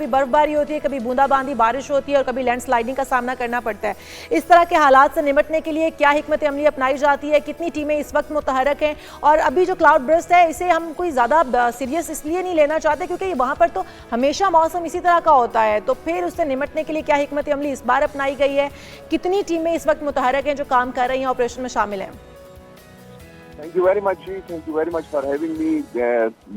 कभी बर्फबारी होती है, कभी बूंदाबांदी बारिश होती है और कभी लैंड स्लाइडिंग का सामना करना पड़ता है। इस तरह के हालात से निपटने के लिए क्या हिकमत अमली अपनाई जाती है, कितनी टीमें इस वक्त मुतहरक हैं? और अभी जो क्लाउड बर्स्ट है इसे हम कोई ज़्यादा सीरियस इसलिए नहीं लेना चाहते क्योंकि वहाँ पर तो हमेशा मौसम इसी तरह का होता है, तो फिर उससे निपटने के लिए क्या हिकमत अमली इस बार अपनाई गई है? कितनी टीमें इस वक्त मुतहरक हैं जो काम कर रही हैं, ऑपरेशन में शामिल हैं? थैंक यू वेरी मच जी, thank you very much for having me.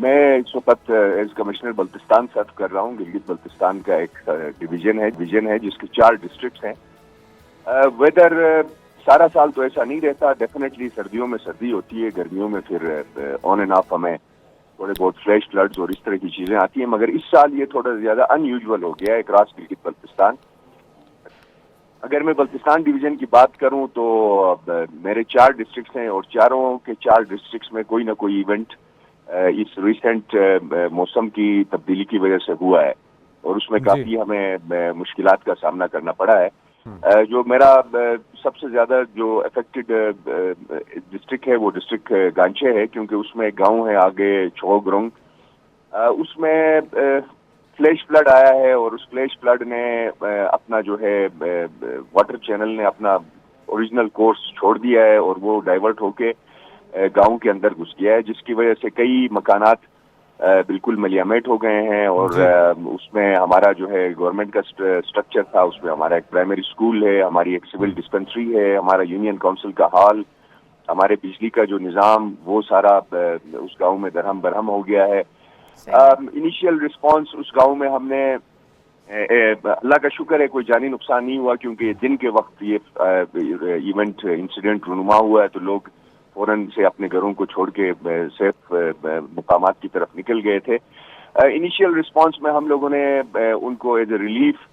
मैं इस वक्त एज कमिश्नर बल्तिस्तान सर्व कर रहा हूँ। गिलगित बल्तिस्तान का एक डिवीजन है जिसके 4 डिस्ट्रिक्ट्स हैं। वेदर सारा साल तो ऐसा नहीं रहता, डेफिनेटली सर्दियों में सर्दी होती है, गर्मियों में फिर ऑन एंड ऑफ हमें थोड़े बहुत फ्लैश फ्लड्स और इस तरह की चीजें आती हैं, मगर इस साल ये थोड़ा ज्यादा अनयूजुअल हो गया है अक्रॉस गिलगित बल्तिस्तान। अगर मैं बल्तिस्तान डिवीजन की बात करूं तो मेरे 4 डिस्ट्रिक्ट्स हैं और चारों के 4 डिस्ट्रिक्ट्स में कोई ना कोई इवेंट इस रिसेंट मौसम की तब्दीली की वजह से हुआ है और उसमें काफी हमें मुश्किलात का सामना करना पड़ा है। जो मेरा सबसे ज्यादा जो अफेक्टेड डिस्ट्रिक्ट है वो डिस्ट्रिक्ट गांचे है, क्योंकि उसमें एक गाँव है आगे छोग्रोंग, उसमें फ्लैश फ्लड आया है और उस फ्लैश फ्लड ने अपना जो है वाटर चैनल ने अपना ओरिजिनल कोर्स छोड़ दिया है और वो डाइवर्ट होके गांव के अंदर घुस गया है, जिसकी वजह से कई मकानात बिल्कुल मलियामेट हो गए हैं और उसमें हमारा जो है गवर्नमेंट का स्ट्रक्चर था, उसमें हमारा एक प्राइमरी स्कूल है, हमारी एक सिविल डिस्पेंसरी है, हमारा यूनियन काउंसिल का हॉल, हमारे बिजली का जो निज़ाम वो सारा उस गाँव में दरहम बरहम हो गया है। इनिशियल रिस्पांस उस गांव में हमने अल्लाह का शुक्र है कोई जानी नुकसान नहीं हुआ, क्योंकि दिन के वक्त ये इवेंट इंसिडेंट रुनुमा हुआ है तो लोग फौरन से अपने घरों को छोड़ के सेफ मुकामात की तरफ निकल गए थे। इनिशियल रिस्पांस में हम लोगों ने उनको एज ए रिलीफ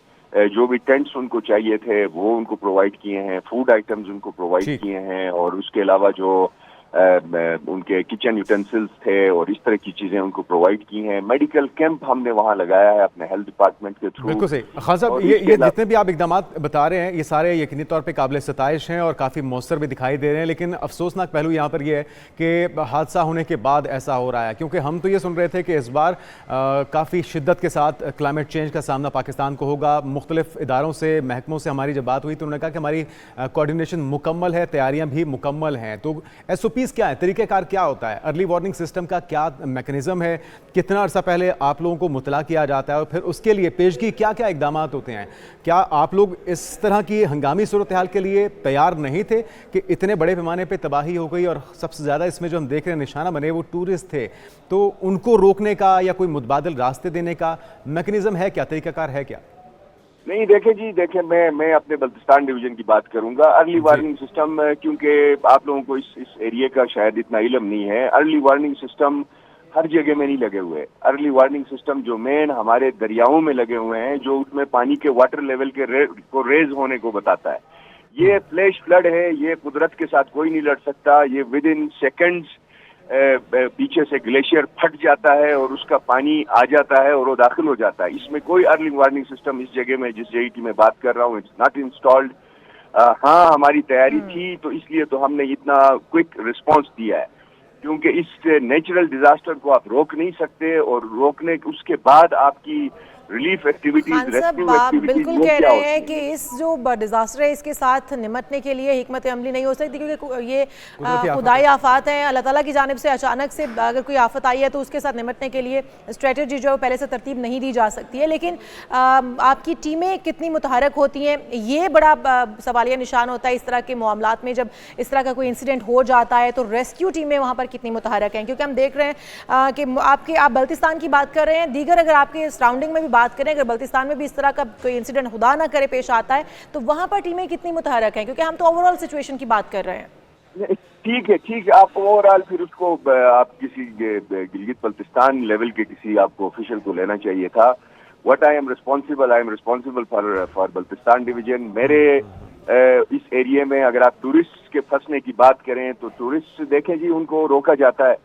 जो भी टेंट्स उनको चाहिए थे वो उनको प्रोवाइड किए हैं, फूड आइटम्स उनको प्रोवाइड किए हैं और उसके अलावा जो उनके किचन यूटेंसिल्स थे और इस तरह की चीजें उनको प्रोवाइड की हैं। मेडिकल कैंप हमने वहां लगाया है अपने हेल्थ डिपार्टमेंट के थ्रू। बिल्कुल सही खान साहब, ये जितने भी आप इकदामात बता रहे हैं ये सारे यकीनी तौर पे काबिल सताइश हैं और काफ़ी मौसर भी दिखाई दे रहे हैं, लेकिन अफसोसनाक पहलू यहाँ पर ये है कि हादसा होने के बाद ऐसा हो रहा है, क्योंकि हम तो ये सुन रहे थे कि इस बार काफ़ी शिद्दत के साथ क्लाइमेट चेंज का सामना पाकिस्तान को होगा। मुख्तलिफ इदारों से महकमों से हमारी जब बात हुई तो उन्होंने कहा कि हमारी कोऑर्डिनेशन मुकम्मल है, तैयारियाँ भी मुकम्मल हैं। तो SOPs क्या है, तरीक़ेकार क्या होता है, अर्ली वार्निंग सिस्टम का क्या मैकेनिज्म है, कितना अरसा पहले आप लोगों को मुतला किया जाता है और फिर उसके लिए पेशगी क्या क्या इक़दामात होते हैं? क्या आप लोग इस तरह की हंगामी सूरत हाल के लिए तैयार नहीं थे कि इतने बड़े पैमाने पे तबाही हो गई और सबसे ज़्यादा इसमें जो हम देख रहे हैं निशाना बने वो टूरिस्ट थे, तो उनको रोकने का या कोई मुतबादिल रास्ते देने का मैकेनिज्म है क्या, तरीक़ाकार है क्या? नहीं देखे मैं अपने बल्तिस्तान डिवीजन की बात करूंगा। अर्ली वार्निंग सिस्टम, क्योंकि आप लोगों को इस एरिया का शायद इतना इल्म नहीं है, अर्ली वार्निंग सिस्टम हर जगह में नहीं लगे हुए। अर्ली वार्निंग सिस्टम जो मेन हमारे दरियाओं में लगे हुए हैं, जो उसमें पानी के वाटर लेवल के को रेज होने को बताता है। ये फ्लैश फ्लड है, ये कुदरत के साथ कोई नहीं लड़ सकता, ये विद इन सेकेंड्स पीछे से ग्लेशियर फट जाता है और उसका पानी आ जाता है और वो दाखिल हो जाता है। इसमें कोई अर्ली वार्निंग सिस्टम इस जगह में जिस जगह की मैं बात कर रहा हूँ इट्स नॉट इंस्टॉल्ड। हाँ, हमारी तैयारी थी तो इसलिए तो हमने इतना क्विक रिस्पांस दिया है, क्योंकि इस नेचुरल डिजास्टर को आप रोक नहीं सकते और रोकने उसके बाद आपकी रिलीफ एक्टिविटीज, रेस्क्यू एक्टिविटीज बिल्कुल कह रहे हैं कि इस जो डिजास्टर है इसके साथ निपटने के लिए हिकमत अमली नहीं हो सकती, क्योंकि ये खुदाई आफात है, अल्लाह ताला की जानिब से अचानक से अगर कोई आफत आई है तो उसके साथ निपटने के लिए स्ट्रेटजी जो है पहले से तरतीब नहीं दी जा सकती है। लेकिन आपकी टीमें कितनी मुतहरक होती हैं ये बड़ा सवालिया निशान होता है इस तरह के मामलात में। जब इस तरह का कोई इंसिडेंट हो जाता है तो रेस्क्यू टीमें वहाँ पर कितनी मुतहरक हैं, क्योंकि हम देख रहे हैं कि आप बल्तिस्तान की बात कर रहे हैं, दीगर अगर आपके सराउंडिंग में भी बात करें, अगर बल्तिस्तान में भी इस तरह का कोई इंसिडेंट खुदा ना करे पेश आता है तो वहां पर टीमें कितनी मुतहरक हैं, क्योंकि हम तो ओवरऑल सिचुएशन की बात कर रहे हैं। ठीक है, आप ओवरऑल फिर उसको आप किसी गिलगित बल्तिस्तान लेवल के किसी आपको ऑफिशियल को लेना चाहिए था। What I am responsible for Baltistan division. मेरे इस एरिया में अगर आप टूरिस्ट के फंसने की बात करें तो टूरिस्ट देखें जी, उनको रोका जाता है,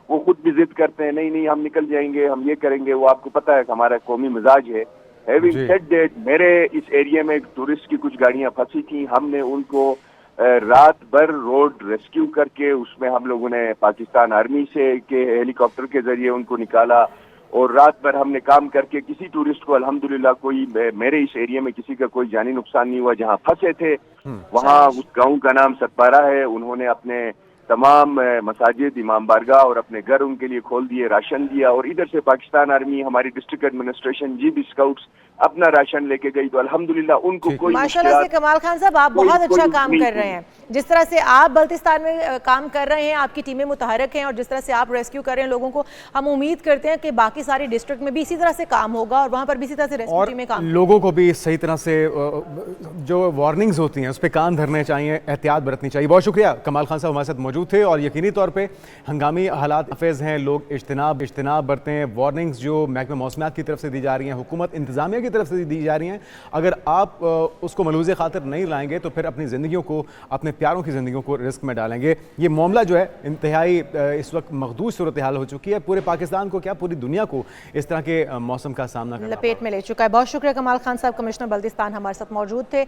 वो खुद भी जिद करते हैं, नहीं हम निकल जाएंगे, हम ये करेंगे, वो आपको पता है हमारा कौमी मिजाज है। हैविंग सेड दैट, मेरे इस एरिया में टूरिस्ट की कुछ गाड़ियां फंसी थी, हमने उनको रात भर रोड रेस्क्यू करके उसमें हम लोगों ने पाकिस्तान आर्मी से के हेलीकॉप्टर के जरिए उनको निकाला اور رات بھر ہم نے کام کر کے کسی ٹورسٹ کو الحمدللہ کوئی میرے اس ایریا میں کسی کا کوئی جانی نقصان نہیں ہوا. جہاں پھنسے تھے وہاں اس گاؤں کا نام ستپارہ ہے, انہوں نے اپنے تمام مساجد, امام بارگاہ اور اپنے گھر ان کے لیے کھول دیے, راشن دیا, اور ادھر سے پاکستان آرمی, ہماری district administration, G B scouts اپنا راشن لے کے گئی. تو الحمدللہ ان کو کوئی ماشاءاللہ سے کمال خان صاحب آپ بہت اچھا کام کر رہے ہیں. جس طرح سے آپ بلتستان میں کام کر رہے ہیں, آپ کی ٹیمیں متحرک ہیں, اور جس طرح سے آپ ریسکیو کر رہے ہیں لوگوں کو, ہم امید کرتے ہیں کہ باقی ساری ڈسٹرکٹ میں بھی اسی طرح سے کام ہوگا اور وہاں پر بھی اسی طرح سے ریسکیو ٹیمیں کام, لوگوں کو بھی صحیح طرح سے جو وارننگز ہوتی ہیں اس پہ کان دھرنے چاہیے, احتیاط برتنی چاہیے. بہت شکریہ کمال خان صاحب ہمارے ساتھ موجود تھے. اور یقینی طور پہ ہنگامی حالات نافذ ہیں, لوگ اجتناب برتیں. وارننگز جو محکمہ موسمیات کی طرف سے دی جا رہی ہیں, حکومت انتظامیہ کی طرف سے دی جا رہی ہیں, اگر آپ اس کو ملوث خاطر نہیں لائیں گے تو پھر اپنی زندگیوں کو, اپنے پیاروں کی زندگیوں کو رسک میں ڈالیں گے. یہ معاملہ جو ہے انتہائی اس وقت مخدوش صورتحال ہو چکی ہے. پورے پاکستان کو کیا پوری دنیا کو اس طرح کے موسم کا سامنا کرنا لپیٹ میں لے چکا ہے. بہت شکریہ کمال خان صاحب, کمشنر بلتستان ہمارے ساتھ موجود تھے.